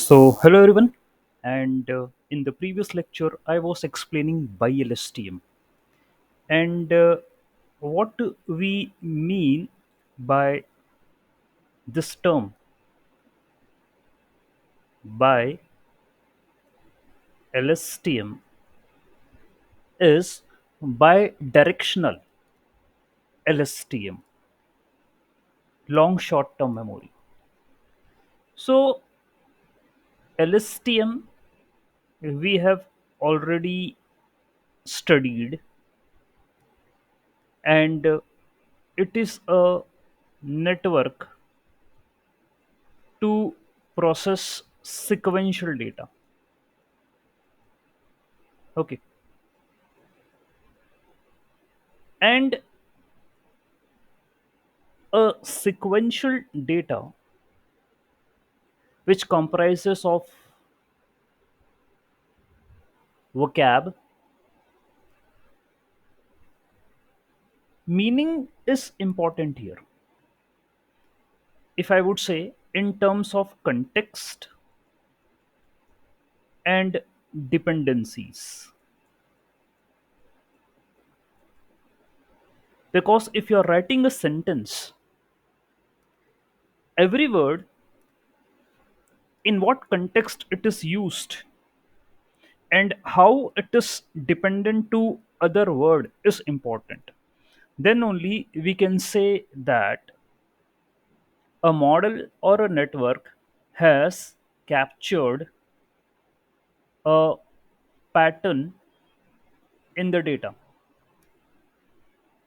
Hello everyone, and in the previous lecture, I was explaining bi-LSTM and what we mean by this term by LSTM is bi-directional LSTM, long short-term memory. So, LSTM we have already studied, and it is a network to process sequential data. Okay, and a sequential data which comprises of vocab meaning is important here. If I would say in terms of context and dependencies, because if you're writing a sentence, every word in what context it is used and how it is dependent to other word is important. Then only we can say that a model or a network has captured a pattern in the data.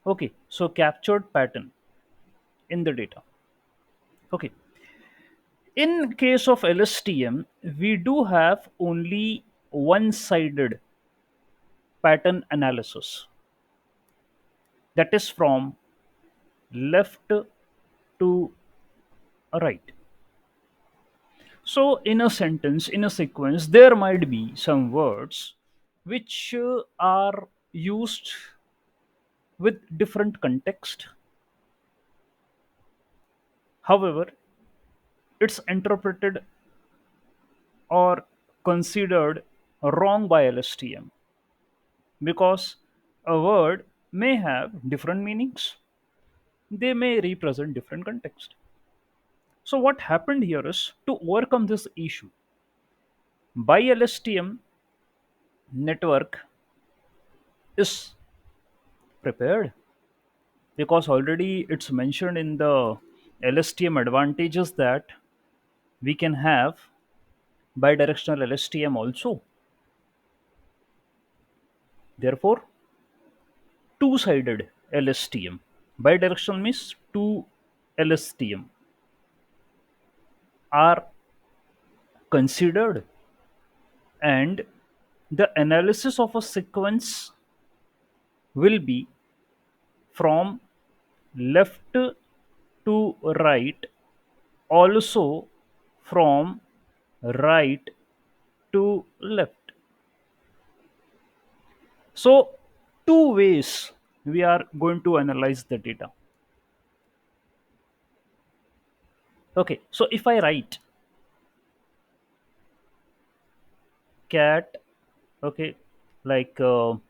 Okay, so captured pattern in the data. Okay, in case of LSTM, we do have only one sided pattern analysis, that is from left to right. So, in a sentence, in a sequence, there might be some words which are used with different context. However, it's interpreted or considered wrong by LSTM because a word may have different meanings. They may represent different context. So what happened here is to overcome this issue by LSTM network is prepared because already it's mentioned in the LSTM advantages that we can have bidirectional LSTM also. Therefore, two-sided LSTM. Bidirectional means two LSTM are considered, and the analysis of a sequence will be from left to right, also from right to left. So, two ways we are going to analyze the data. Okay, so if I write cat, okay, like the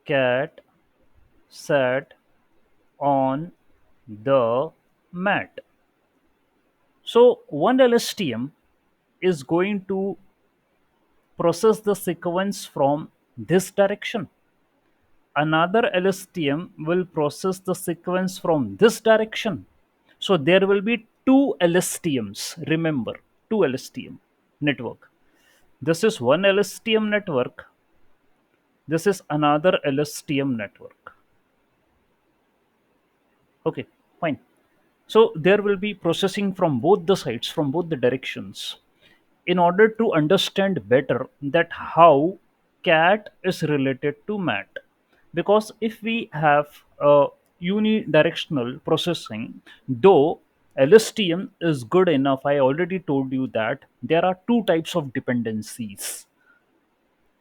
cat sat on the mat. So one LSTM is going to process the sequence from this direction. Another LSTM will process the sequence from this direction. So there will be two LSTMs. Remember, two LSTM network. This is one LSTM network. This is another LSTM network. Okay, fine. So there will be processing from both the sides, from both the directions, in order to understand better that how cat is related to mat. Because if we have a unidirectional processing, though LSTM is good enough, I already told you that there are two types of dependencies,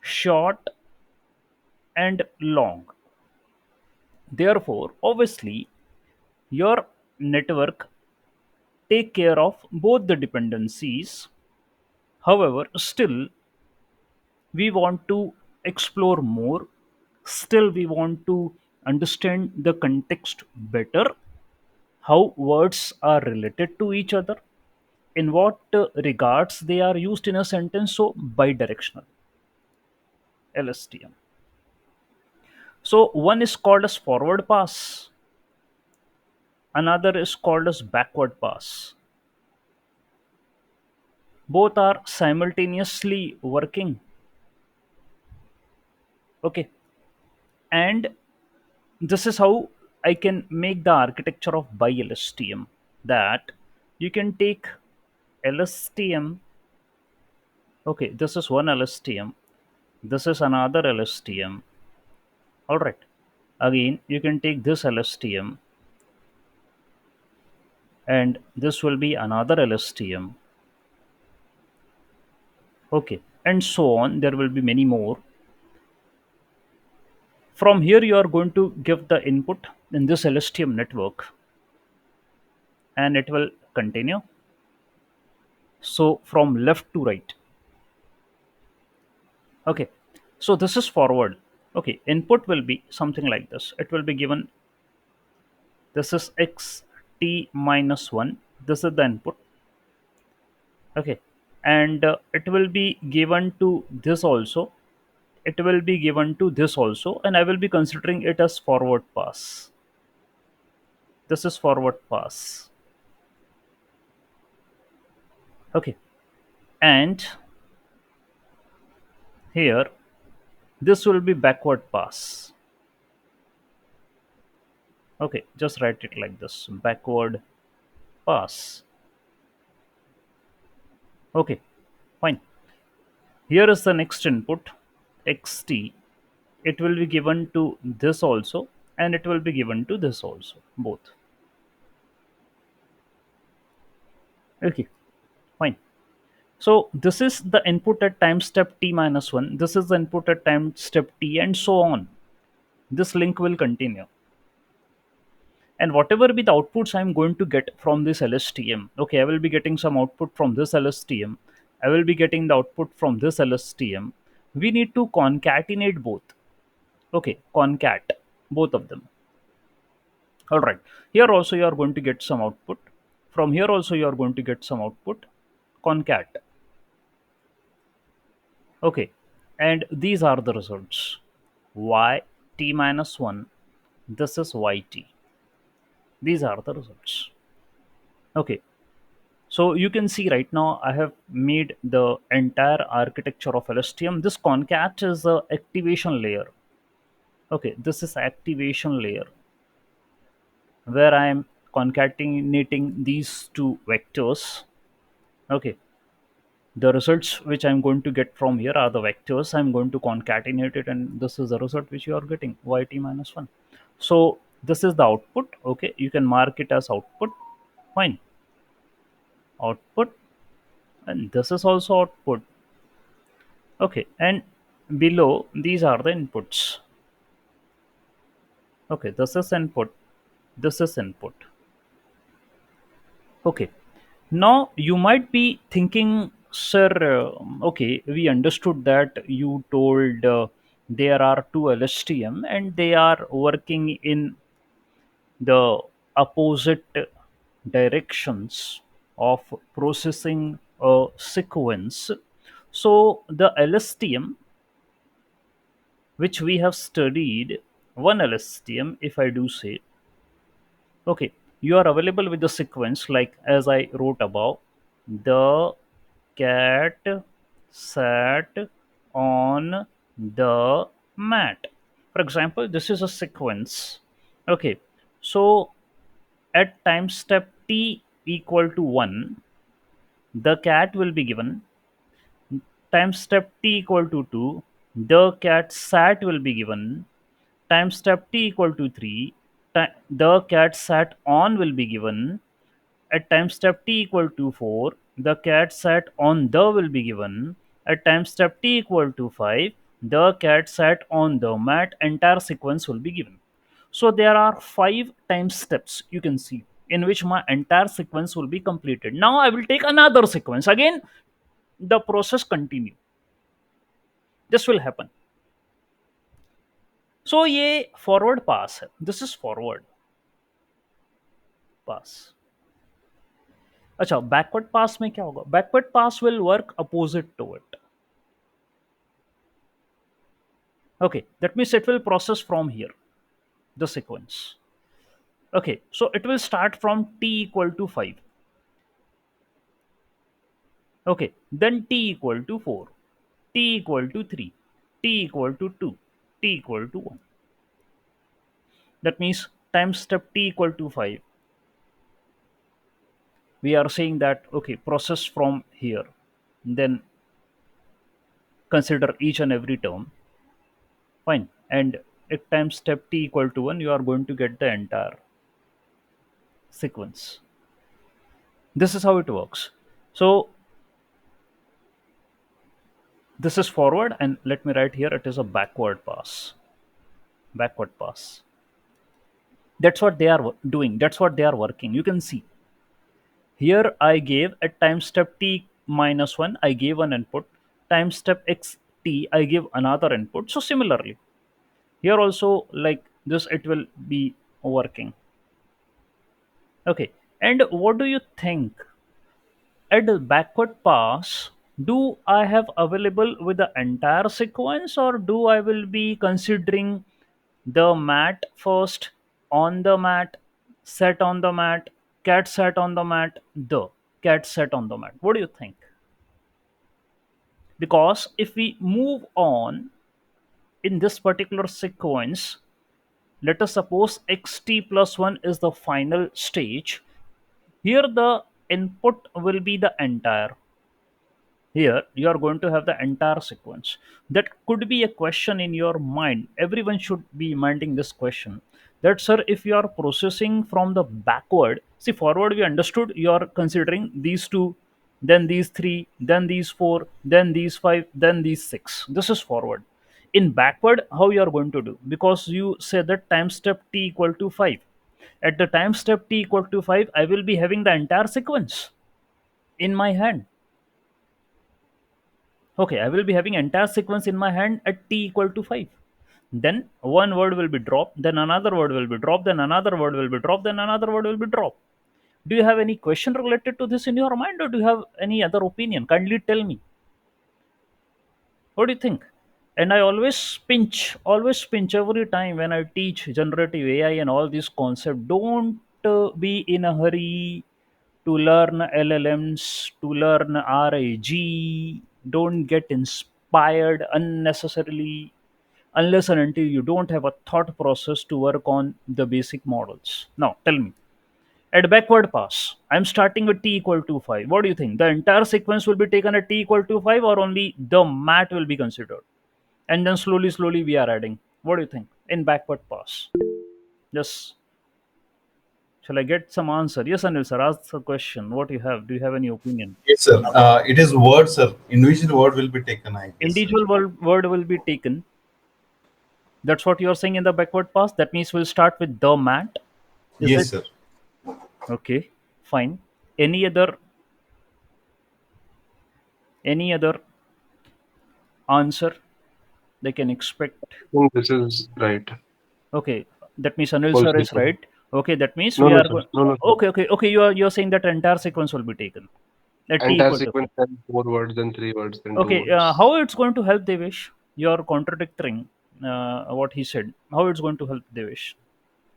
short and long. Therefore, obviously, your network take care of both the dependencies. However, still we want to explore more. Still, we want to understand the context better, how words are related to each other, in what regards they are used in a sentence. So, bidirectional LSTM. So, one is called as forward pass, another is called as backward pass. Both are simultaneously working. Okay, and this is how I can make the architecture of by LSTM, that you can take LSTM. Okay, this is one LSTM, this is another LSTM. All right, again you can take this LSTM, and this will be another LSTM. Okay, and so on. There will be many more. From here, you are going to give the input in this LSTM network, and it will continue. So from left to right. Okay, so this is forward. Okay, input will be something like this. It will be given, this is x t minus 1. This is the input. Okay, and it will be given to this also. It will be given to this also, and I will be considering it as forward pass. This is forward pass. Okay, and here this will be backward pass. Okay, just write it like this, backward pass. Okay, fine. Here is the next input, xt. It will be given to this also, and it will be given to this also, both. Okay, fine. So this is the input at time step t minus 1. This is the input at time step t, and so on. This link will continue. And whatever be the outputs I'm going to get from this LSTM, okay, I will be getting some output from this LSTM. I will be getting the output from this LSTM. We need to concatenate both. Okay, concat both of them. All right. Here also you are going to get some output. From here also you are going to get some output. Concat. Okay. And these are the results. Y t minus 1. This is yt. These are the results. Okay. So you can see right now I have made the entire architecture of LSTM. This concat is the activation layer. Okay. This is activation layer, where I am concatenating these two vectors. Okay, the results which I'm going to get from here are the vectors. I'm going to concatenate it, and this is the result which you are getting, yt minus 1. So this is the output. Okay, you can mark it as output. Fine, output, and this is also output. Okay, and below these are the inputs. Okay, this is input, this is input. Okay, now you might be thinking, sir, okay, we understood that you told there are two LSTM and they are working in the opposite directions of processing a sequence. So the LSTM which we have studied, one LSTM, if I do say, okay, you are available with the sequence like as I wrote above. The cat sat on the mat. For example, this is a sequence. Okay, so at time step t equal to 1, the cat will be given. Time step t equal to 2, the cat sat will be given. Time step t equal to 3, the cat sat on will be given. At time step t equal to 4, the cat sat on the will be given. At time step t equal to 5, the cat sat on the mat. Entire sequence will be given. So there are 5 time steps you can see in which my entire sequence will be completed. Now I will take another sequence. Again, the process continue. This will happen. So ये forward pass है. This is forward pass. अच्छा, backward pass में क्या होगा? Backward pass will work opposite to it. Okay, that means it will process from here, the sequence. Okay, so it will start from t equal to 5. Okay, then t equal to 4, t equal to 3, t equal to 2, t equal to 1. That means time step t equal to 5. We are saying that, okay, process from here, then consider each and every term. Fine. And at time step t equal to 1, you are going to get the entire sequence. This is how it works. So this is forward, and let me write here it is a backward pass. Backward pass. That's what they are doing. That's what they are working. You can see here I gave at time step t minus 1, I gave an input. Time step x t, I give another input. So similarly, here also like this, it will be working. Okay. And what do you think? At the backward pass, do I have available with the entire sequence, or do I will be considering the mat first, on the mat, set on the mat, cat sat on the mat, the cat sat on the mat? What do you think? Because if we move on in this particular sequence, let us suppose xt plus 1 is the final stage. Here the input will be the entire. Here you are going to have the entire sequence. That could be a question in your mind. Everyone should be minding this question, that sir, if you are processing from the backward, see, forward we understood you are considering these two, then these three, then these four, then these five, then these six. This is forward. In backward, how you are going to do? Because you say that time step t equal to 5. At the time step t equal to 5, I will be having the entire sequence in my hand. Okay, I will be having entire sequence in my hand at t equal to 5. Then one word will be dropped, then another word will be dropped, then another word will be dropped, then another word will be dropped. Do you have any question related to this in your mind, or do you have any other opinion? Kindly tell me. What do you think? And I always pinch every time when I teach generative AI and all these concepts. Don't be in a hurry to learn LLMs, to learn RAG. Don't get inspired unnecessarily unless and until you don't have a thought process to work on the basic models. Now, tell me, at backward pass, I'm starting with t equal to 5. What do you think? The entire sequence will be taken at t equal to 5, or only the mat will be considered? And then slowly we are adding. What do you think? In backward pass. Yes. Shall I get some answer? Yes, Anil sir, ask the question. What you have? Do you have any opinion? Yes, sir. It is word, sir. Individual word will be taken, I guess, sir. Individual word will be taken. That's what you're saying in the backward pass. That means we'll start with the mat. Is Yes, it sir. okay? Fine. Any other any other answer they can expect? I think this is right. Okay, that means Anil Full sir is sequence. right. Okay, that means No, we no, are sir. going. No, no, sir. Okay. You're saying that entire sequence will be taken at t Entire equal to 5. sequence has 4 words, then 3 words, then two Okay, words. how it's going to help Devesh? You're contradicting what he said. How it's going to help Devesh?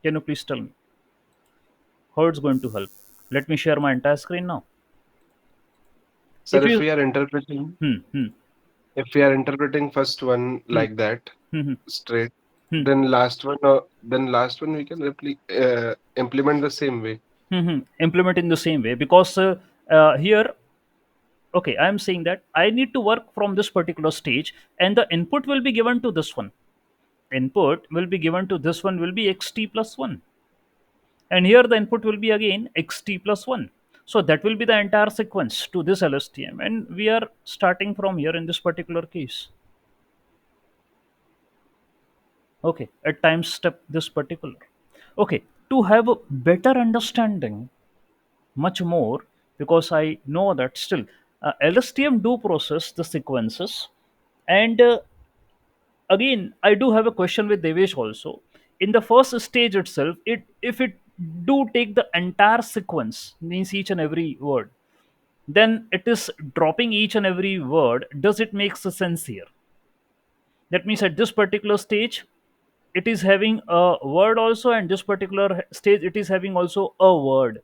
Can you please tell me how it's going to help? Let me share my entire screen now. Sir, If you hmm, hmm, if we are interpreting first one hmm, like that, hmm, hmm, straight, hmm, then last one we can implement the same way. implement in the same way, because here, okay, I'm saying that I need to work from this particular stage, and the input will be given to this one. Input will be given to this one will be xt plus 1, and here the input will be again xt plus 1. So that will be the entire sequence to this LSTM, and we are starting from here in this particular case. Okay, at time step this particular. Okay, to have a better understanding, much more, because I know that still LSTM do process the sequences. And again, I do have a question with Devesh also. In the first stage itself, it if it do take the entire sequence, means each and every word, then it is dropping each and every word. Does it make sense here? That means at this particular stage, it is having a word also, and this particular stage, it is having also a word.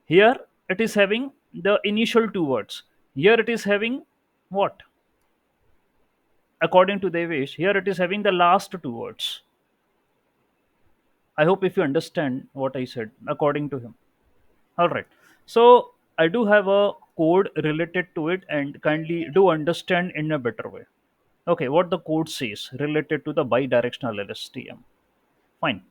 Here, it is having the initial two words. Here, it is having what? According to Devesh, here it is having the last two words. I hope if you understand what I said, according to him. All right. So I do have a code related to it, and kindly do understand in a better way. Okay, what the code says related to the bidirectional LSTM. Fine.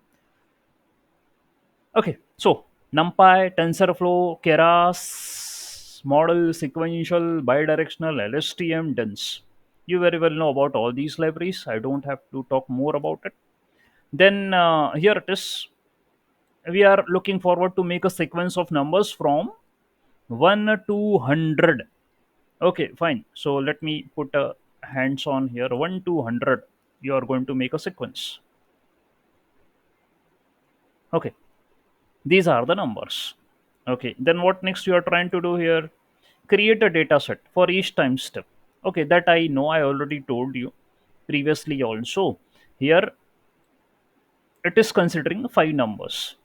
Okay, so NumPy, TensorFlow, Keras, model, sequential, bidirectional, LSTM, dense. You very well know about all these libraries. I don't have to talk more about it. Then here it is. We are looking forward to make a sequence of numbers from 1 to 100. Okay, fine. So let me put a hands on here. 1 to 100. You are going to make a sequence. Okay, these are the numbers. Okay, then what next you are trying to do here? Create a data set for each time step. Okay, that I know, I already told you previously also. Here it is considering five numbers.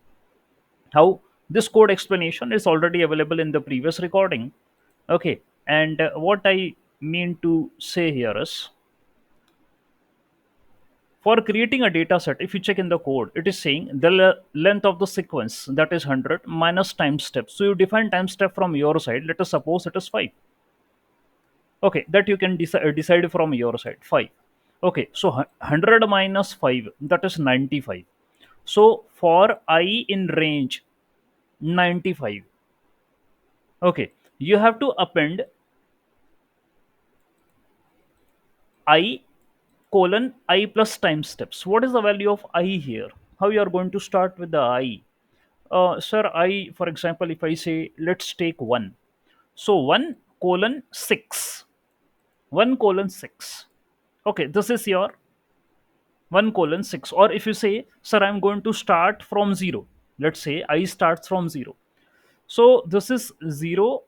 How? This code explanation is already available in the previous recording. Okay, and what I mean to say here is, for creating a data set, if you check in the code, it is saying the length of the sequence, that is 100, minus time step. So you define time step from your side. Let us suppose it is 5. Okay, that you can decide from your side, 5. Okay, so 100 minus 5, that is 95. So for I in range 95, okay, you have to append I colon I plus time steps. What is the value of I here? How you are going to start with the I? Sir, I, for example, if I say, let's take 1. So 1 colon 6. 1 colon 6. Okay, this is your 1 colon 6. Or if you say, sir, I'm going to start from 0. Let's say I starts from 0. So this is 0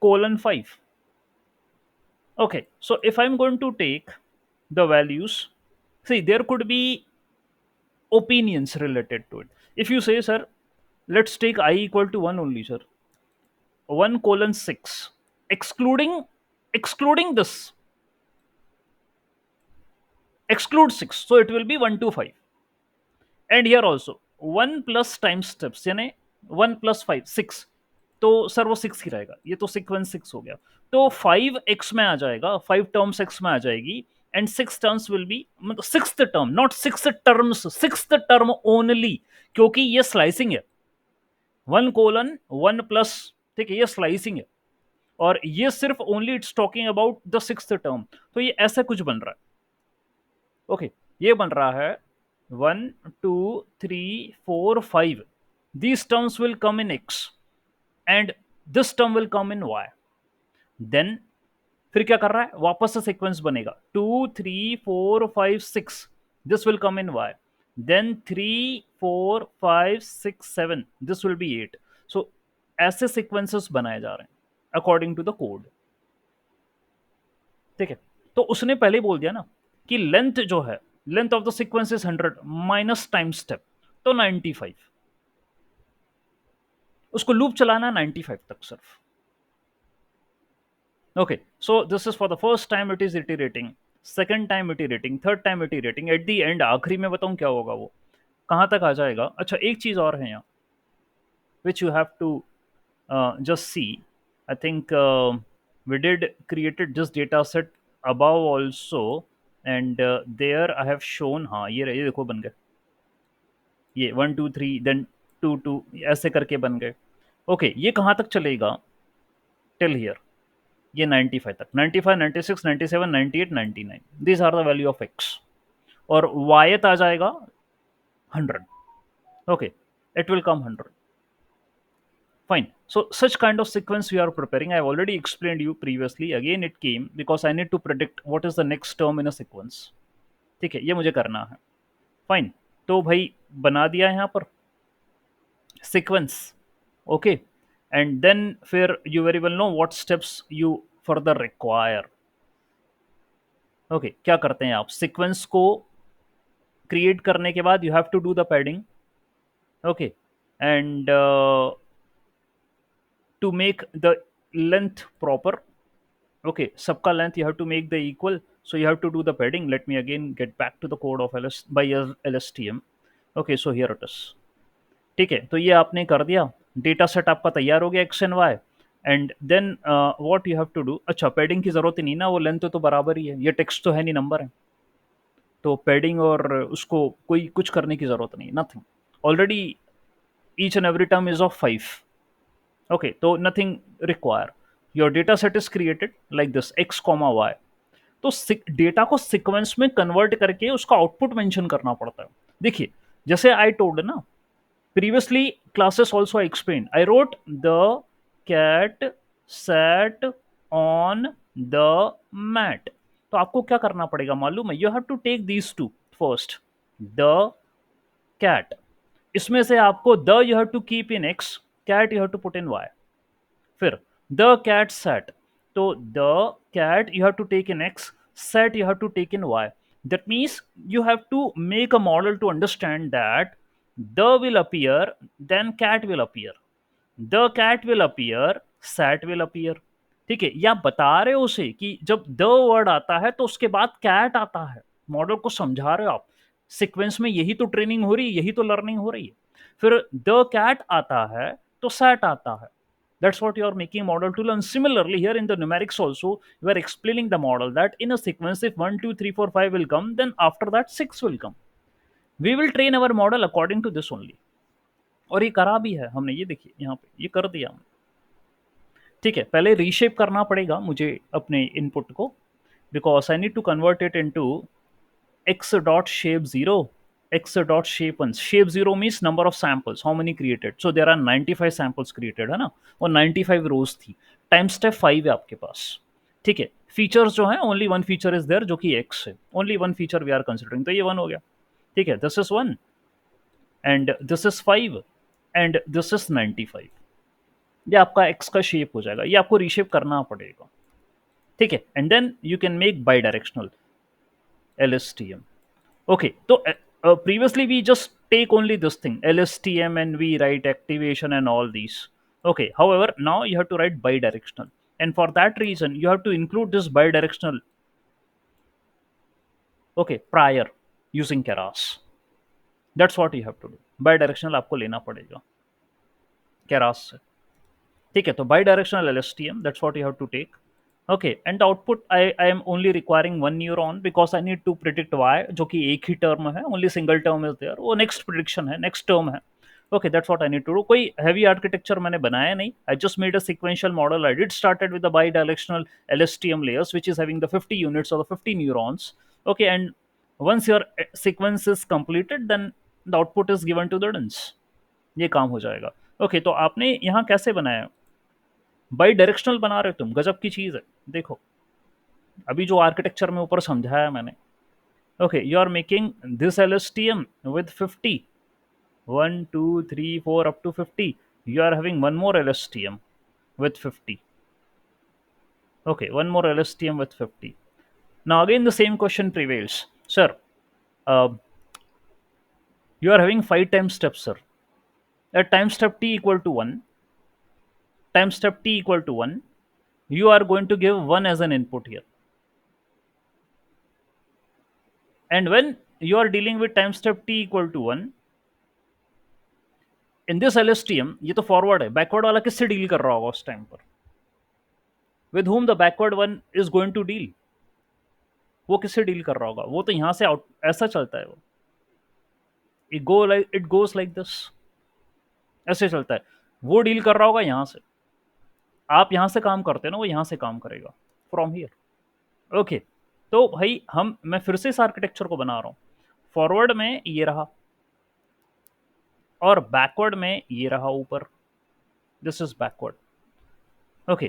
colon 5. Okay, so if I'm going to take the values, see, there could be opinions related to it. If you say, sir, let's take I equal to 1 only, sir. 1 colon 6. Excluding this. Exclude 6. So it will be 1 to 5. And here also 1 plus time steps, यानी 1 plus 5 6. तो sir वो 6 ही रहेगा, ये तो sequence 6 हो गया. तो 5 x में आ जाएगा, 5 टर्म्स x में आ जाएगी, एंड 6 टर्म्स विल बी, मतलब 6th term, not 6 terms, 6th term only, क्योंकि ये स्लाइसिंग है. 1 कोलन 1 प्लस, ठीक है, ये स्लाइसिंग है, और ये सिर्फ only it's talking about the 6th term. तो ये ऐसा कुछ बन रहा है. ओके, ये बन रहा है 1 2 3 4 5. These terms will come in x and this term will come in y. Then फिर क्या कर रहा है, वापस से सीक्वेंस बनेगा 2 3 4 5 6. This will come in y. Then 3 4 5 6 7. This will be 8. So ऐसे सीक्वेंसेस बनाए जा रहे हैं अकॉर्डिंग टू द कोड. ठीक है, तो उसने पहले बोल दिया ना कि लेंथ जो है, length of the sequence is 100 minus time step, तो 95. उसको लूप चलाना 95 तक सिर्फ. Okay, so this is for the first time it is iterating, second time iterating, third time iterating. At the end आखिरी में बताऊं क्या होगा, वो कहां तक आ जाएगा. अच्छा, एक चीज और है यहाँ which you have to just see. I think we did created this data set above also, and there I have shown, हाँ ये देखो बन गए, ये 1 2 3 then 2 2 ऐसे करके बन गए. ओके, ये कहाँ तक चलेगा, टिल हियर, ये 95 तक, 95 96 97 98 99. This are the value of x, और y आ जाएगा 100. Okay, it will come 100. Fine. So such kind of sequence we are preparing. I have already explained you previously. Again, it came because I need to predict what is the next term in a sequence. ठीक है, ये मुझे करना है. Fine. तो भाई बना दिया यहाँ पर sequence. Okay. And then फिर you very well know what steps you further require. Okay. क्या करते हैं आप? Sequence को create करने के बाद you have to do the padding. Okay. And to make the length proper. Okay, सबका length you have to make the equal, so you have to do the padding. Let me again get back to the code of LSTM. Okay, so here it is. ठीक है, तो ये आपने कर दिया, data set आपका तैयार हो गया x and y. And then what you have to do. अच्छा, पैडिंग की जरूरत ही नहीं ना, वो लेंथ तो बराबर ही है, ये टेक्स्ट तो है नहीं, नंबर है, तो पैडिंग और उसको कोई कुछ करने की जरूरत नहीं, nothing. Already each and every term is of 5. Okay, so nothing require. Your data set is created like this x comma y. तो डेटा को सीक्वेंस में कन्वर्ट करके उसका आउटपुट मेंशन करना पड़ता है. देखिए, जैसे आई टोल्ड ना previously classes also I explain, I wrote the cat sat on the mat. तो आपको क्या करना पड़ेगा मालूम है? You have to take these two first. The cat, इसमें से आपको the you have to keep in x, cat you have to put in y. फिर द कैट सेट, तो the cat you have to take in x, set you have to take in y. That means you have to make a model to understand that the will appear, then cat will appear, the cat will appear, sat will appear. ठीक है, या बता रहे हो उसे कि जब the word आता है तो उसके बाद कैट आता है, मॉडल को समझा रहे हो आप. सीक्वेंस में यही तो ट्रेनिंग हो रही है, यही तो लर्निंग हो रही है. फिर द कैट आता है तो सैट आता है. That's what you are making model to learn. Similarly, here in the numerics also, you are explaining the model that in a sequence, if 1, 2, 3, 4, 5 will come, then after that 6 will come. We will train our model according to this only. और ये करा भी है हमने, ये देखिए यहाँ पे ये कर दिया हमने. ठीक है, पहले रीशेप करना पड़ेगा मुझे अपने इनपुट को, because I need to convert it into x dot shape 0, x dot shape 1. shape 0 means number of samples, how many created. So there are 95 samples created है ना, और 95 rows थी. टाइम स्टेप 5 है आपके पास. ठीक है, फीचर्स जो है only one feature is there जो कि x है, only one feature we are considering, तो ये 1 हो गया. ठीक है, this is 1 and this is 5 and this is 95. ये आपका x का शेप हो जाएगा, ये आपको रीशेप करना पड़ेगा. ठीक है, and then you can make bidirectional LSTM. Okay, so previously we just take only this thing LSTM and we write activation and all these. Okay, however now you have to write bidirectional, and for that reason you have to include this bidirectional, okay, prior using Keras. That's what you have to do. Bidirectional आपको लेना पड़ेगा Keras से. ठीक है, तो bidirectional LSTM, that's what you have to take. Okay, and the output I am only requiring one neuron because I need to predict y, जो कि एक ही टर्म है, only single term is there, वो next prediction है, next term है. Okay, that's what I need to do. कोई heavy architecture मैंने बनाया नहीं. I just made a sequential model. I did started with the bidirectional LSTM layers, which is having the 50 units or the 50 neurons. Okay, and once your sequence is completed, then the output is given to the DINS. ये काम हो जाएगा. Okay, तो आपने यहाँ कैसे बनाया? By directional बना रहे हो तुम, गजब की चीज है. देखो अभी जो आर्किटेक्चर में ऊपर समझाया मैंने. Okay, you are making this LSTM with 50, 1 2 3 4 up to 50. You are having one more LSTM with 50. Okay, one more LSTM with 50. Now again the same question prevails. Sir, you are having 5 time steps, sir. At time step t equal to 1, time step t equal to 1, you are going to give 1 as an input here. And when you are dealing with time step t equal to 1, in this LSTM, ये तो forward है, backward वाला किससे deal कर रहा होगा उस time पर? With whom the backward one is going to deal? वो किससे डील कर रहा होगा? वो तो यहां से आउट ऐसा चलता है, वो इट गोज लाइक दिस, ऐसे चलता है. वो डील कर रहा होगा यहां से, आप यहां से काम करते हैं ना, वो यहां से काम करेगा फ्रॉम हियर. ओके, तो भाई मैं फिर से इस आर्किटेक्चर को बना रहा हूं. फॉरवर्ड में ये रहा, और बैकवर्ड में ये रहा ऊपर, this is backward. Okay,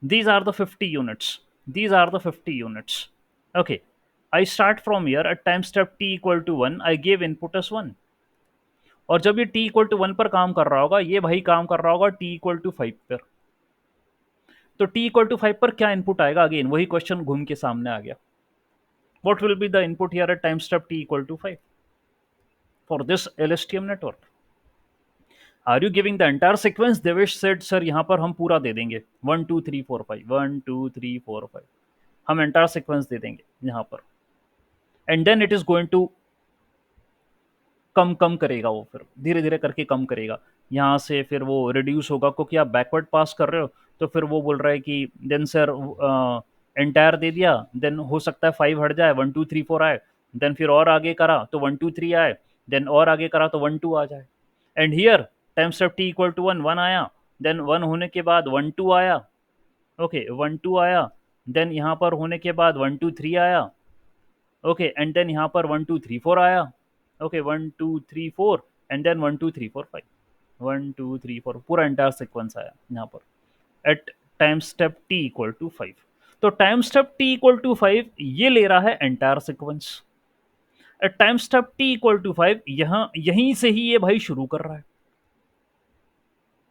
these are the 50 units. These are the 50 units. Okay, I start from here at time step t equal to 1. I give input as 1. और जब ये t equal to 1 पर काम कर रहा होगा, ये भाई काम कर रहा होगा t equal to 5 पर. तो t equal to 5 पर क्या इनपुट आएगा? अगेन वही क्वेश्चन घूम के सामने आ गया. What will be the input here at time step t equal to 5 for this LSTM network? Are you giving the entire sequence? Devesh said, sir, यहाँ पर हम पूरा दे देंगे 1 2 3 4 5 1 2 3 4 5. हम एंटायर सीक्वेंस दे देंगे यहाँ पर, and then it is going to come करेगा, वो फिर धीरे धीरे करके कम करेगा. यहाँ से फिर वो रिड्यूस होगा क्योंकि आप बैकवर्ड पास कर रहे हो. तो फिर वो बोल रहा है कि देन सर एंटायर दे दिया, देन हो सकता है 5 हट जाए, 1 2 3 4 आए, देन फिर और आगे करा तो 1 2 3 आए, देन और आगे करा तो 1 2 आ जाए. And here time step t equal to 1 1 आया, देन 1 होने के बाद 1 2 आया. ओके 1 2 आया, देन यहाँ पर होने के बाद 1 2 3 आया. ओके एंड देन यहाँ पर 1 2 3 4 आया. ओके 1 2 3 4 एंड देन 1 2 3 4 5 1 2 3 4 पूरा एंटायर सीक्वेंस आया यहाँ पर at time step t equal to 5. तो time step t equal to 5 ये ले रहा है entire sequence. At time step t equal to 5 यहाँ यहीं से ही ये भाई शुरू कर रहा है.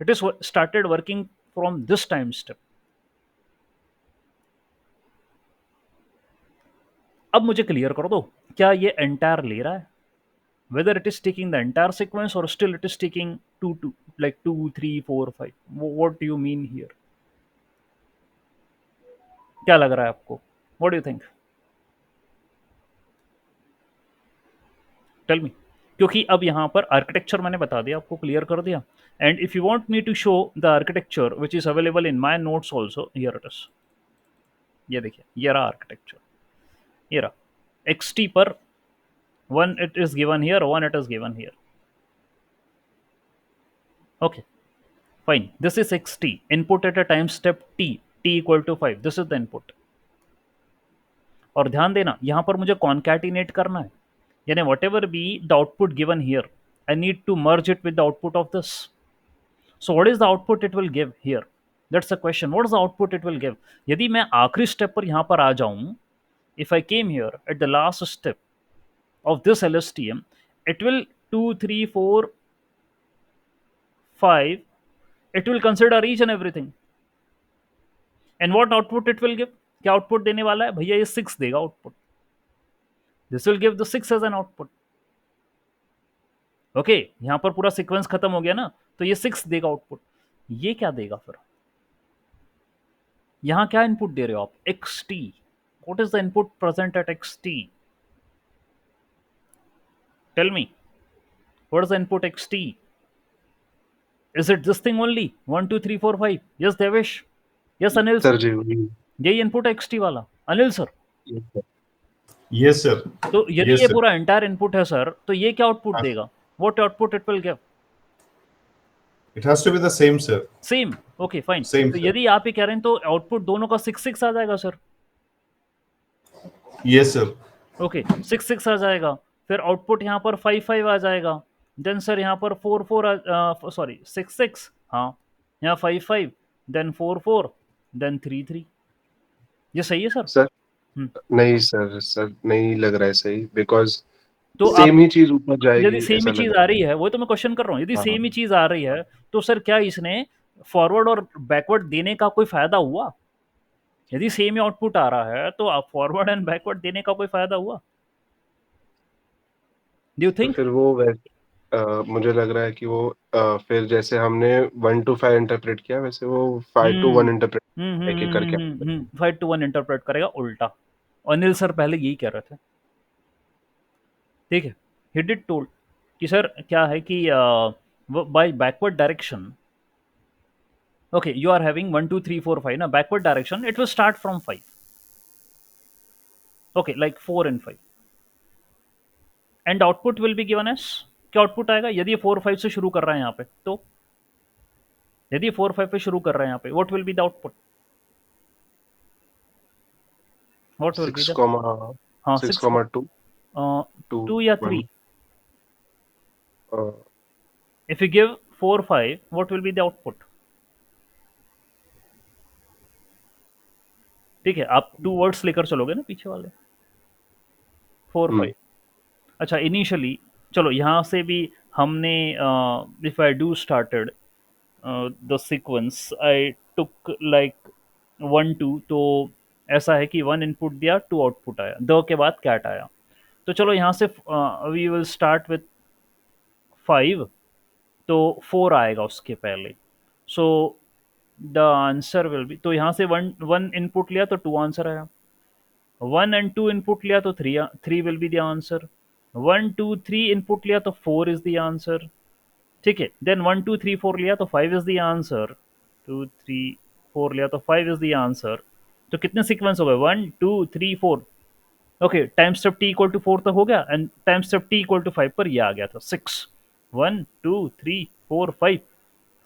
It is started working from this time step. अब मुझे क्लियर कर दो, क्या ये एंटायर ले रहा है? Whether it is taking the entire sequence or still it is taking 2 like 2 3 4 5. What do you mean here? क्या लग रहा है आपको? What do you think? Tell me. क्योंकि अब यहाँ पर आर्किटेक्चर मैंने बता दिया, आपको क्लियर कर दिया. And if you want me to show the architecture which is available in my notes also, here it is. ये देखिए, ये रहा आर्किटेक्चर, ये रहा xt पर 1 it is given here, 1 it is given here. Okay, fine. This is xt, input at a time step t equal to 5. This is the input. और ध्यान देना, यहाँ पर मुझे कॉन्कैटिनेट करना है, यानी whatever be the output given here, I need to merge it with the output of this. So what is the output it will give here? That's the question. What is the output it will give? यदि मैं आखिरी step पर यहाँ पर आ जाऊं, if I came here at the last step of this LSTM, it will 2 3 4 5, it will consider each and everything. And what output it will give? क्या output देने वाला है भैया? ये 6 देगा output. This will give the 6 as an output. Okay, यहां पर पूरा सीक्वेंस खत्म हो गया ना, तो ये 6 देगा आउटपुट. ये क्या देगा फिर? यहां क्या इनपुट दे रहे हो आप? xt. What is the input present at xt? Tell me. What is the input xt? Is it this thing only? 1 2 3 4 5? Yes, Devesh. Yes, Anil sir sir. जी. यही इनपुट है xt वाला, अनिल सर. Yes, sir. तो यदि Yes, ये sir. पूरा entire input है sir, तो ये क्या आउटपुट हाँ. देगा? What output it will give? It has to be the same, sir. Same. Okay fine. Same, तो sir. यदि आप ये कह रहे हैं तो आउटपुट दोनों का 6 6 आ जाएगा सर. Yes, sir. ओके 6 6 आ जाएगा. फिर आउटपुट यहाँ पर 5 5 आ जाएगा. देन सर यहाँ पर 4 4 सॉरी 6 6, हाँ यहाँ 5 5, देन 4 4, देन 3 3. ये सही है सर? सर नहीं सर नहीं लग रहा है सही, बिकॉज तो सेम ही चीज ऊपर जाएगी. यदि सेम ही चीज आ रही है, वो तो मैं क्वेश्चन कर रहा हूँ, यदि हाँ. सेम ही चीज आ रही है तो सर क्या इसने फॉरवर्ड और बैकवर्ड देने का कोई फायदा हुआ? यदि सेम ही आउटपुट आ रहा है तो आप फॉरवर्ड एंड बैकवर्ड देने का कोई फायदा हुआ? डू यू तो थिंक? फिर वो मुझे लग रहा है कि वो फिर जैसे हमने 1 to 5 इंटरप्रेट किया, वैसे वो 5 to 1 इंटरप्रेट एक एक करके 5 to 1 इंटरप्रेट करेगा उल्टा. अनिल सर पहले यही कह रहे थे, ठीक है. ही डिड टोल्ड कि सर क्या है कि by backward direction, okay, you are having 1 2 3 4 5 ना, backward direction it will start from 5. okay, like 4 and 5, and output will be given as, क्या आउटपुट आएगा यदि 4 5 से शुरू कर रहा है यहाँ पे? तो यदि 4 5 पे शुरू कर रहे हैं यहाँ पे, what will be the output? what will be 6, the, हाँ 6, 2 2 या 3? If you give 4 5, what will be the output? ठीक है, आप 2 वर्ड्स लेकर चलोगे ना पीछे वाले, 4 हुँ, 5। अच्छा, इनिशियली चलो यहाँ से भी हमने, if I do started the sequence, I took like 1 2, तो ऐसा है कि 1 इनपुट दिया, 2 आउटपुट आया, द के बाद कैट आया। तो चलो यहाँ से वी विल स्टार्ट विथ 5, तो 4 आएगा उसके पहले। So the answer will be, तो यहाँ से 1 1 इनपुट लिया तो 2 आंसर आया, 1 एंड 2 इनपुट लिया तो 3 will be the answer, 1 2 3 input लिया तो 4 इज द आंसर। ठीक है, देन 1 2 3 4 लिया तो 5 इज द आंसर, 2 3 4 लिया तो 5 इज द आंसर। तो कितने सीक्वेंस हो गए? 1 2 3 4। Okay, time step t equal to 4 तक हो गया, and time step t equal to 5 पर ये आ गया था 6। 1 2 3 4 5,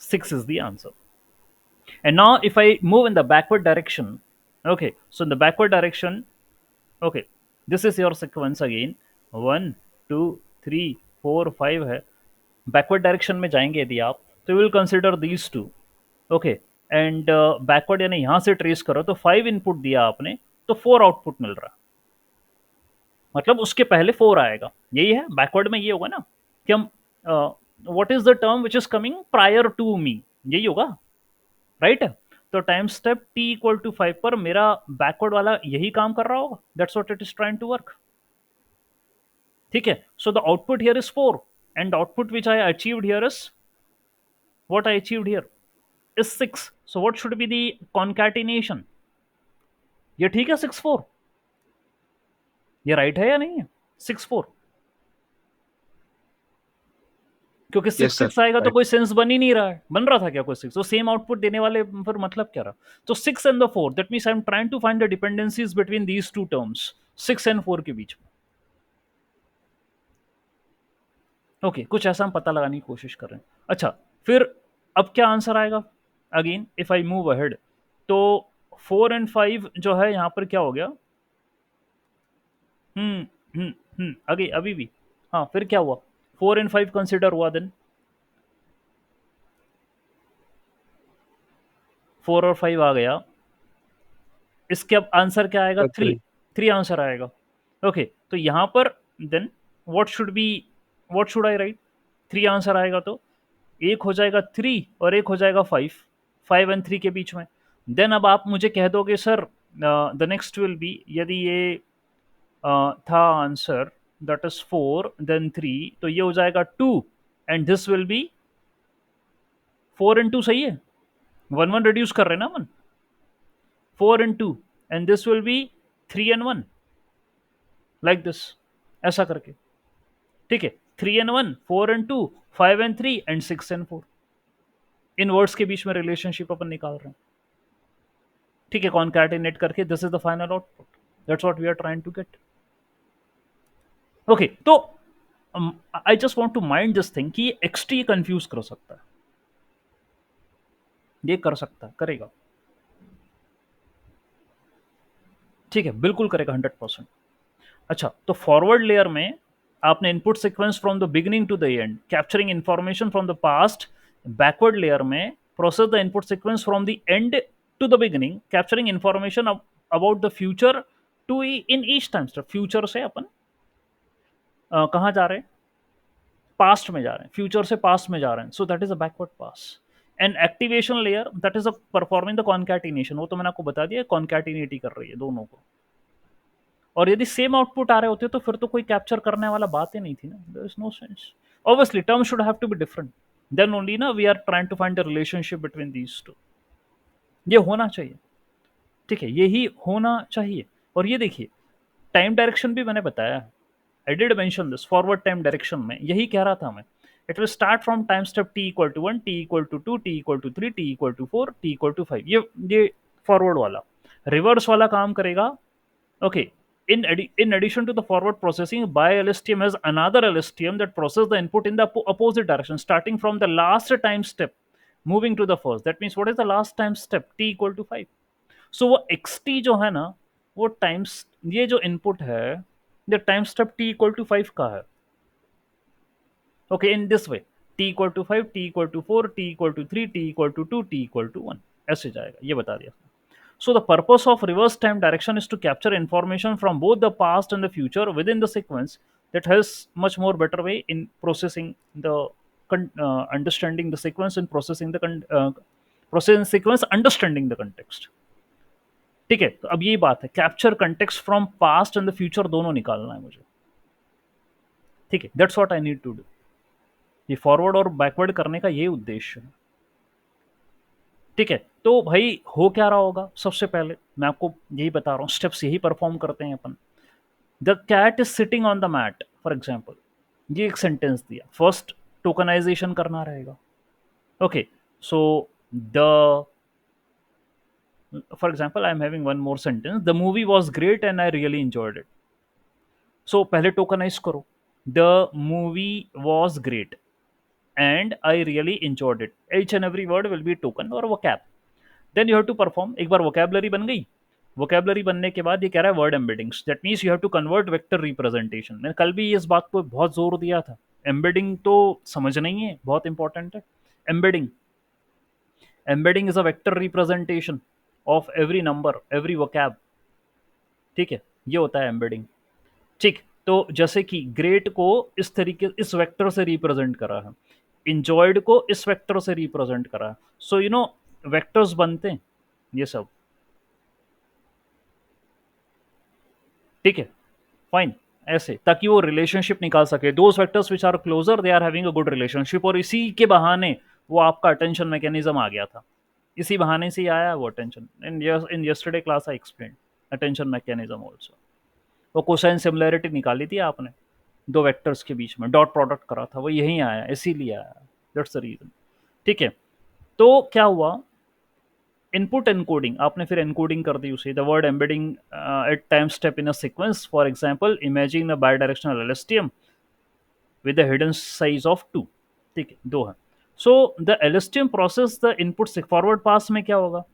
6 is the answer. And now if I move in the backward direction, okay, so in the backward direction, okay, this is your sequence again, 1 2 3 4 5 है। Backward direction में जाएंगे यदि आप, तो will consider these two. Okay, and backward यानी यहाँ से trace करो तो 5 इनपुट दिया आपने, तो 4 आउटपुट मिल रहा, मतलब उसके पहले 4 आएगा। यही है बैकवर्ड में, ये होगा ना कि हम what is the term which is coming prior to me, यही होगा, राइट? तो time step t equal to 5 पर मेरा बैकवर्ड वाला यही काम कर रहा होगा, that's what it is trying to work. ठीक है, so the output here is 4, and output which I achieved here is, what I achieved here is 6. So what should be the concatenation? ये ठीक है 6 4, ये राइट है या नहीं है 6 4? क्योंकि 6 यस सर, 6 आएगा तो राइट। कोई सेंस बन ही नहीं रहा है, बन रहा था क्या कोई 6? तो सेम आउटपुट देने वाले फिर मतलब क्या रहा? तो 6 and the 4, that means I am trying to find the dependencies between these two terms, 6 and 4 के बीच में। ओके, कुछ ऐसा हम पता लगाने की कोशिश कर रहे हैं। अच्छा, फिर अब क्या आंसर आएगा? Again if I move ahead, तो 4 एंड 5 जो है यहाँ पर क्या हो गया? आगे अभी भी, हाँ, फिर क्या हुआ? 4 एंड 5 कंसिडर हुआ, देन 4 और 5 आ गया, इसके अब आंसर क्या आएगा? सर 3। 3। 3 आंसर आएगा। ओके, तो यहाँ पर then what should be, what should I write? 3 answer आएगा तो एक हो जाएगा 3 और एक हो जाएगा 5, 5 एंड 3 के बीच में। देन अब आप मुझे कह दोगे sir the next will be, यदि ये था आंसर दैट इज 4 देन 3, तो ये हो जाएगा 2, and this will be 4 and 2, सही है? 1 1 रिड्यूस कर रहे हैं ना अपन, 4 and 2, and this will be 3 and 1, like this, ऐसा करके। ठीक है, 3 and 1, 4 and 2, 5 and 3, and 6 and 4, in words के बीच में रिलेशनशिप अपन निकाल रहे हैं। ठीक है, कॉन्कैटिनेट करके this is the final output, that's what we are trying to get. Okay, तो I just want to mind this thing कि एक्सटी कंफ्यूज कर सकता है, ये कर सकता है, करेगा। ठीक है, बिल्कुल करेगा 100%। अच्छा, तो फॉरवर्ड लेयर में आपने input sequence from the beginning to the end capturing information from the past. Backward layer में process the input sequence from the end to the beginning capturing information about the future to in each time step. Future से अपन कहाँ जा रहे हैं? Past में जा रहे हैं, फ्यूचर से पास्ट में जा रहे हैं, so that is a backward pass. And activation layer that is performing the concatenation, वो तो मैंने आपको बता दिया, कॉन्कैटिनेट ही कर रही है दोनों को। और यदि सेम आउटपुट आ रहे होते तो फिर तो कोई कैप्चर करने वाला बात ही नहीं थी ना, there is no sense. Obviously term should have to be different, then only ना we are trying to find the relationship between these two. ये होना चाहिए, ठीक है, यही होना चाहिए। और ये देखिए, टाइम डायरेक्शन भी मैंने बताया, I did mention this, forward time direction में यही कह रहा था मैं। It will start from time step t equal to 1, t equal to 2, t equal to 3, t equal to 4, t equal to 5, ये फॉरवर्ड वाला। रिवर्स वाला काम करेगा। Okay, in addition to the forward processing, by LSTM has another LSTM that processes the input in the opposite direction, starting from the last time step, moving to the first. That means what is the last time step? t equal to 5. So वो xt जो है ना, वो times, ये जो input है, the time step t equal to 5 का है। Okay, in this way t equal to 5, t equal to 4, t equal to 3, t equal to 2, t equal to 1, ऐसे जाएगा, ये बता दिया। So the purpose of reverse time direction is to capture information from both the past and the future within the sequence. That has much more better way in processing the understanding the sequence and processing sequence, understanding the context. ठीक है, तो अब यही बात है, capture context from past and the future दोनों निकालना है मुझे। ठीक है, that's what I need to do. ये फॉरवर्ड और बैकवर्ड करने का ये उद्देश्य है। ठीक है, तो भाई हो क्या रहा होगा, सबसे पहले मैं आपको यही बता रहा हूँ, स्टेप्स यही परफॉर्म करते हैं अपन। The cat is sitting on the mat, for example, ये एक सेंटेंस दिया, फर्स्ट टोकनाइजेशन करना रहेगा। Okay, so the for example I am having one more sentence, the movie was great and I really enjoyed it. So पहले tokenize करो, the movie was great and I really enjoyed it. Each and every word will be token or vocab. Then you have to perform. एक बार vocabulary बन गई, vocabulary बनने के बाद ये कह रहा है word embeddings. That means you have to convert vector representation. मैंने कल भी इस बात को बहुत जोर दिया था, embedding तो समझना ही है, बहुत इंपॉर्टेंट है। embedding is a vector representation of every number, every vocab। ठीक है, ये होता है embedding। ठीक, तो जैसे कि ग्रेट को इस तरीके, इस वेक्टर से रिप्रेजेंट करा है, इंजॉयड को इस वेक्टर से रिप्रेजेंट करा है। सो यू नो वेक्टर्स बनते हैं ये सब। ठीक है, फाइन, ऐसे ताकि वो रिलेशनशिप निकाल सके, those vectors which are closer they are having a good relationship, और इसी के बहाने वो आपका अटेंशन मैकेनिज्म आ गया था, इसी बहाने से ही आया वो attention. In yesterday class I explain attention mechanism also. वो कोसाइन सिमिलैरिटी निकाली थी आपने दो वेक्टर्स के बीच में, डॉट प्रोडक्ट करा था, वो यहीं आया, इसीलिए आया, दैट्स द रीजन। ठीक है, तो क्या हुआ, इनपुट एनकोडिंग, आपने फिर एनकोडिंग कर दी उसे, the word embedding at time step in a sequence, for example imagine a bidirectional LSTM with the hidden size of 2। ठीक है, 2 है। So the LSTM process the input से, फॉरवर्ड पास में क्या होगा,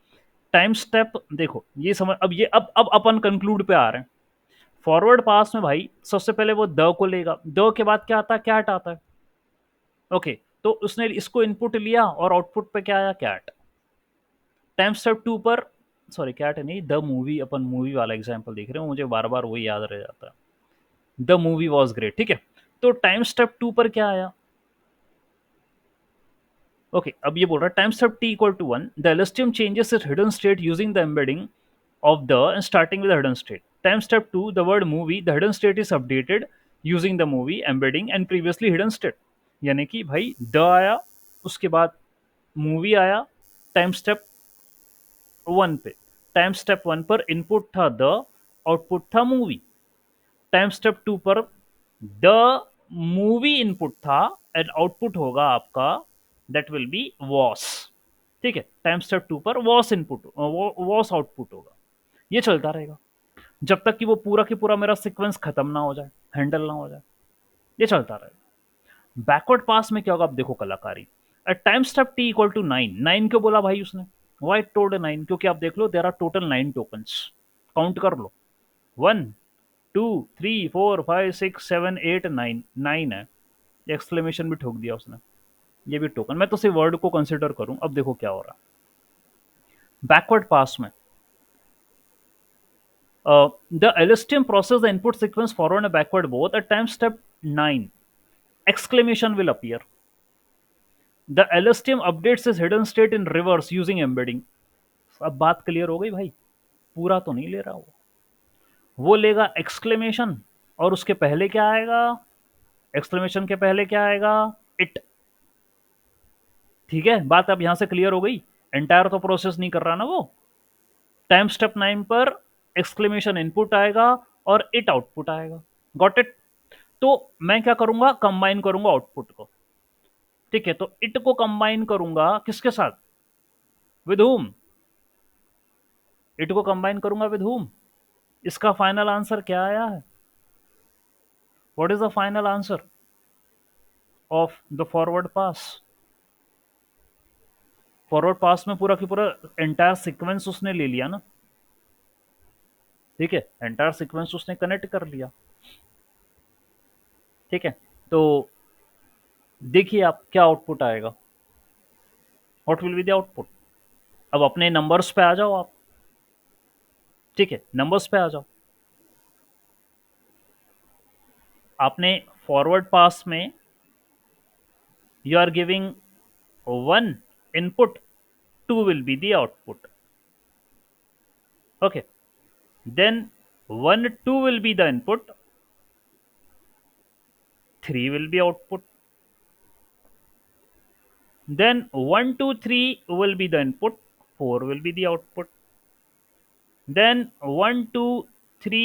टाइम स्टेप देखो, ये समझ, अब ये अब अपन कंक्लूड पे आ रहे हैं। फॉरवर्ड पास में भाई सबसे पहले वो द को लेगा, द के बाद क्या आता है, कैट आता है। ओके, तो उसने इसको इनपुट लिया और आउटपुट पे क्या आया, कैट। टाइम स्टेप 2 पर, सॉरी कैट नहीं, द मूवी, अपन मूवी वाला एग्जांपल देख रहे हो, मुझे बार बार वही याद रह जाता है, द मूवी वॉज ग्रेट। ठीक है, तो टाइम स्टेप 2 पर क्या आया, ओके, अब ये बोल रहा है time step t equal to 1, the LSTM changes its hidden state using the embedding of the and starting with the hidden state. Time step 2, the word movie, the hidden state is updated using the movie embedding and previously hidden state। यानी कि भाई the आया, उसके बाद movie आया, time step 1 पे, time step 1 पर input था द, आउटपुट था मूवी। टाइम स्टेप 2 पर द मूवी इनपुट था एंड आउटपुट होगा आपका, दैट विल बी वॉस। ठीक है, टाइम स्टेप 2 पर वॉस इनपुट, वॉस आउटपुट होगा। ये चलता रहेगा जब तक कि वो पूरा की पूरा मेरा सीक्वेंस खत्म ना हो जाए, हैंडल ना हो जाए, ये चलता रहेगा। बैकवर्ड पास में क्या होगा, अब देखो कलाकारी। At time step t equal to 9, 9 क्यों बोला भाई उसने, वाई टोल्ड 9, क्योंकि आप देख लो there are total 9 tokens, count कर लो, 1 2 3 4 5 6 7 8 9, 9 है, एक्सक्लेमेशन भी ठोक दिया उसने, ये भी टोकन। मैं तो सिर्फ वर्ड को कंसिडर करूं, अब देखो क्या हो रहा है बैकवर्ड पास में। The LSTM process the input sequence forward and backward both. At time step 9, exclamation will appear. The LSTM updates its hidden state in reverse using embedding. अब बात क्लियर हो गई भाई, पूरा तो नहीं ले रहा वो लेगा एक्सक्लेमेशन, और उसके पहले क्या आएगा, एक्सक्लेमेशन के पहले क्या आएगा, इट। ठीक है, बात अब यहां से क्लियर हो गई, एंटायर तो प्रोसेस नहीं कर रहा ना वो। टाइम स्टेप 9 पर एक्सक्लेमेशन इनपुट आएगा और इट आउटपुट आएगा, गॉट इट। तो मैं क्या करूंगा, कंबाइन करूंगा आउटपुट को। ठीक है, तो इट को कंबाइन करूंगा किसके साथ, विद हुम, इट को कंबाइन करूंगा विद हुम। इसका फाइनल आंसर क्या आया है, what is the final answer of the forward pass. Forward pass में पूरा की पूरा एंटायर सीक्वेंस उसने ले लिया ना। ठीक है, एंटायर सीक्वेंस उसने कनेक्ट कर लिया। ठीक है, तो देखिए आप क्या आउटपुट आएगा, what will be the output. अब अपने नंबर्स पे आ जाओ आप, ठीक है, नंबर्स पे आ जाओ। आपने फॉरवर्ड पास में you are giving one input, two will be the output, okay, then 1 2 will be the input, 3 will be output, then 1 2 3 will be the input, 4 will be the output, then 1 2 3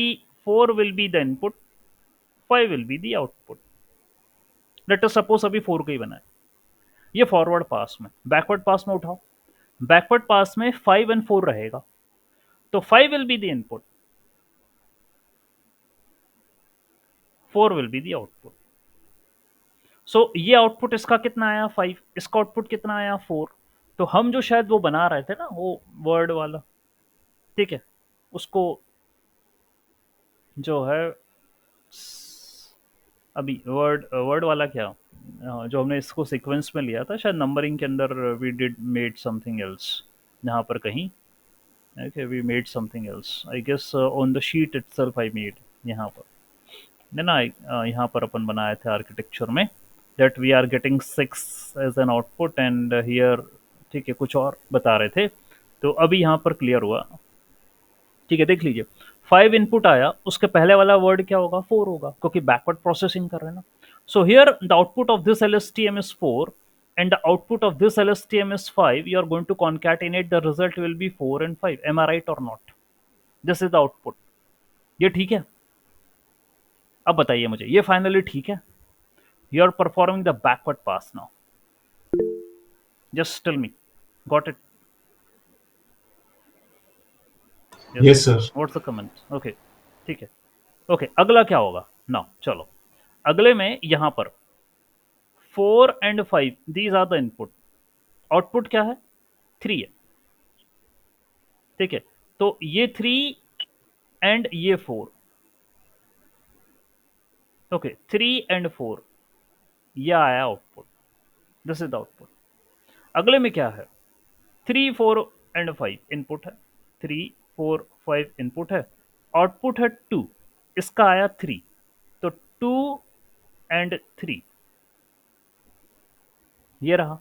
4 will be the input, 5 will be the output। Let us suppose अभी 4 का ही बना है, ये forward pass में। Backward पास में उठाओ, backward पास में 5 and 4 रहेगा, तो 5 will be the input, 4 will be the output. So ये आउटपुट इसका कितना आया 5, इसका आउटपुट कितना आया 4। तो हम जो शायद वो बना रहे थे ना, वो वर्ड वाला, ठीक है, उसको जो है अभी वर्ड वर्ड वाला क्या, जो हमने इसको सीक्वेंस में लिया था शायद नंबरिंग के अंदर, we did made something else यहाँ पर कहीं। Okay, we made something else I guess on the sheet itself I made, यहाँ पर नहीं ना, यहाँ पर अपन बनाए थे आर्किटेक्चर में, that we are getting 6 as an output and here, ठीक है, कुछ और बता रहे थे। तो अभी यहाँ पर क्लियर हुआ, ठीक है, देख लीजिए 5 इनपुट आया, उसके पहले वाला वर्ड क्या होगा 4 होगा, क्योंकि बैकवर्ड प्रोसेसिंग कर रहे हैं ना। So here the output of this LSTM is 4 and the output of this LSTM is 5, you are going to concatenate, the result will be 4 and 5, am I right or not? This is the output। ये ठीक है, अब बताइए मुझे, ये finally ठीक है? You are performing the backward pass now, just tell me, got it? Yes, sir. What's the comment? Okay, ठीक है, ओके, अगला क्या होगा नाउ, चलो अगले में यहां पर 4 and 5 these are the input, output क्या है 3 है, ठीक है, तो ये 3 एंड ये 4, ओके, 3 एंड 4, ये आया output, this is the output. अगले में क्या है 3 4 एंड 5 इनपुट है, 3 4 5 इनपुट है, आउटपुट है 2, इसका आया 3, तो 2 एंड 3 ये रहा,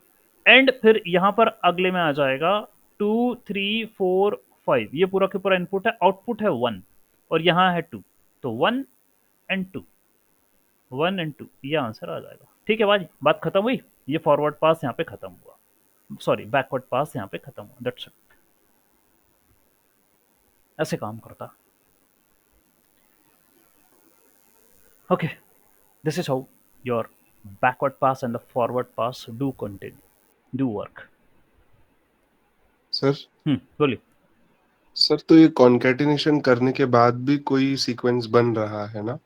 एंड फिर यहां पर अगले में आ जाएगा 2 3 4 5, ये पूरा के पूरा इनपुट है, आउटपुट है 1 और यहां है 2, तो 1 एंड 2, 1 एंड 2, ये आंसर आ जाएगा। ठीक है भाई, बात खत्म हुई, ये फॉरवर्ड पास यहाँ पे खत्म हुआ, सॉरी बैकवर्ड पास यहाँ पे खत्म हुआ, दैट्स इट। ऐसे काम करता। Okay, this is how your backward pass and the forward pass do continue, do work। Sir बोलिए। सर तो ये कॉन्केटिनेशन करने के बाद भी कोई सीक्वेंस बन रहा है ना?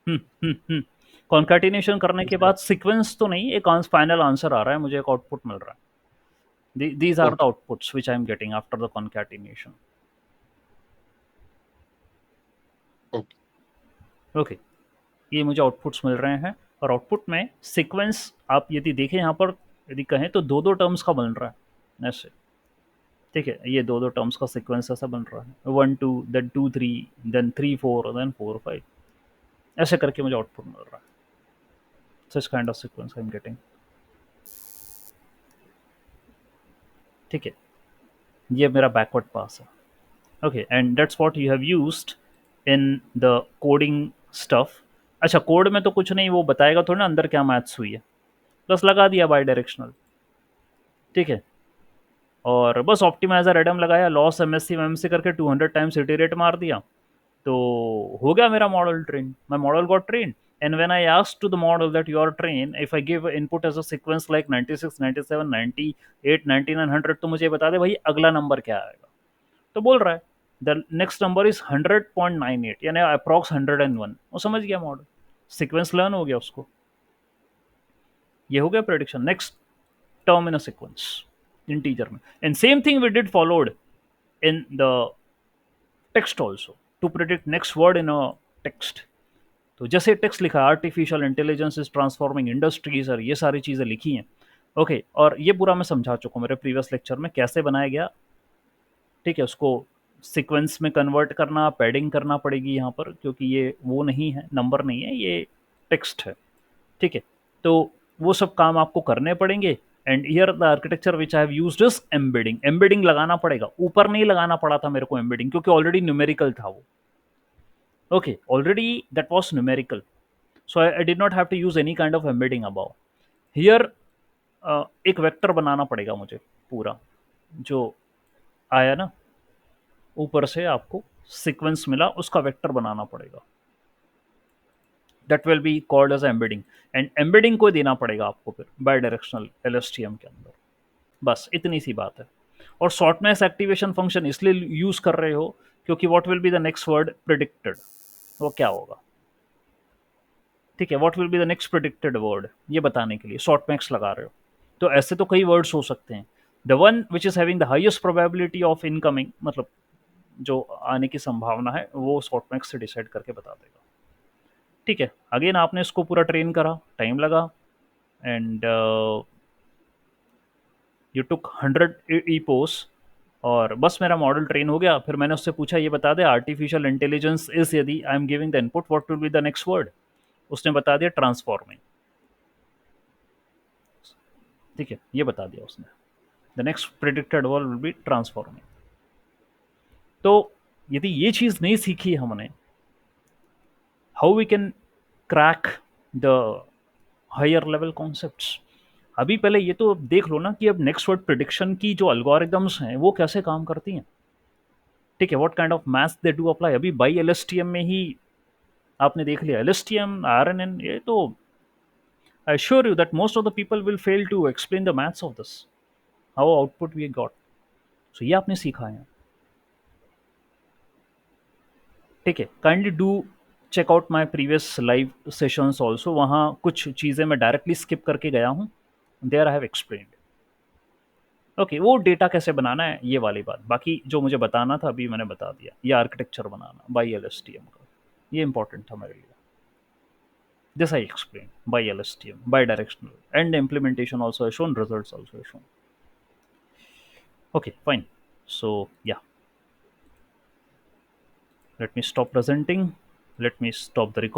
कॉन्कैटिनेशन करने के बाद सीक्वेंस तो नहीं, एक फाइनल आंसर आ रहा है मुझे, एक आउटपुट मिल रहा है, these are the outputs which I am getting after the concatenation। Okay, ये मुझे आउटपुट्स मिल रहे हैं, और आउटपुट में सीक्वेंस आप यदि देखें यहाँ पर, यदि कहें तो दो टर्म्स का बन रहा है ऐसे, ठीक है, ये दो टर्म्स का सीक्वेंस ऐसा बन रहा है, 1 2 देन 2 3 देन 3 4 देन 4 5, ऐसे करके मुझे आउटपुट मिल रहा है, such kind of sequence I am getting. ठीक है, ये मेरा बैकवर्ड पास है। Okay, and that's what you have used in the coding stuff. अच्छा, कोड में तो कुछ नहीं, वो बताएगा थोड़ा ना अंदर क्या मैथ्स हुई है, बस लगा दिया बाई डायरेक्शनल, ठीक है, और बस ऑप्टिमाइजर एडम लगाया, लॉस MSC MMC करके 200 टाइम्स इटरेट मार दिया, तो हो गया मेरा model train, my model got train. And when I asked to the model that you are train, if I give input as a sequence like 96 97 98 99 100, तो मुझे बता दे भाई अगला नंबर क्या आएगा, तो बोल रहा है द नेक्स्ट नंबर इज 100.98, यानी अप्रॉक्स 101। वो समझ गया मॉडल, सीक्वेंस लर्न हो गया उसको, ये हो गया prediction, next term in a sequence integer में। And same thing we did followed in the text also, to predict next word in a text, तो जैसे टेक्स्ट लिखा artificial intelligence is transforming industries और ये सारी चीज़ें लिखी हैं। ओके, और ये पूरा मैं समझा चुका हूँ मेरे प्रीवियस लेक्चर में कैसे बनाया गया। ठीक है, उसको सीक्वेंस में कन्वर्ट करना, पैडिंग करना पड़ेगी यहाँ पर, क्योंकि ये वो नहीं है, नंबर नहीं है, ये टेक्स्ट है। ठीक है, तो वो सब काम आपको करने पड़ेंगे। And here the architecture which I have used is embedding. Embedding लगाना पड़ेगा, ऊपर नहीं लगाना पड़ा था मेरे को एम्बेडिंग, क्योंकि ऑलरेडी न्यूमेरिकल था वो। Okay, already that was numerical, so I did not have to use any kind of embedding about here. एक वेक्टर बनाना पड़ेगा मुझे पूरा, जो आया ना ऊपर से आपको सीक्वेंस मिला, उसका वेक्टर बनाना पड़ेगा। That will be called as embedding. And embedding को देना पड़ेगा आपको फिर बाई डायरेक्शनल एलएसटीएम के अंदर। बस इतनी सी बात है। और शॉर्टनेस एक्टिवेशन फंक्शन इसलिए यूज कर रहे हो क्योंकि what will be the next word predicted, वो क्या होगा। ठीक है, what will be the next predicted word, ये बताने के लिए शॉर्ट मैक्स लगा रहे हो। तो ऐसे तो कई वर्ड्स हो सकते हैं। The one which is having the highest probability of incoming, मतलब जो आने की संभावना है, वो शॉर्ट मैक्स से डिसाइड करके बता देगा। ठीक है, अगेन आपने इसको पूरा ट्रेन करा, टाइम लगा, एंड यू टुक 100 ईपोस, और बस मेरा मॉडल ट्रेन हो गया। फिर मैंने उससे पूछा ये बता दे आर्टिफिशियल इंटेलिजेंस इज, यदि I am giving the input what will be the next word. उसने बता दिया ट्रांसफॉर्मिंग। ठीक है, ये बता दिया उसने, the next predicted word will be transforming. तो यदि ये चीज़ नहीं सीखी हमने, how we can crack the higher level concepts. अभी पहले ये तो देख लो ना कि अब नेक्स्ट वर्ड प्रिडिक्शन की जो अल्गोरिदम्स हैं वो कैसे काम करती हैं। ठीक है, what kind of maths they do apply. अभी बाई एलएसटीएम में ही आपने देख लिया, एलएसटीएम आरएनएन, ये तो I assure you that most of the people will fail to explain the maths of this, how output we got. So ये आपने सीखा है। ठीक है, kindly do check out my previous live sessions also, वहाँ कुछ चीज़ें मैं डायरेक्टली स्किप करके गया हूँ, there I have explained. Okay, वो डेटा कैसे बनाना है ये वाली बात, बाकी जो मुझे बताना था अभी मैंने बता दिया। ये आर्किटेक्चर बनाना बाई एलएसटीएम का, ये इंपॉर्टेंट था मेरे लिए। This I explained by LSTM, bi-directional, and implementation also has shown, results also has shown. Okay, fine. So yeah, let me stop presenting. Let me stop the recording.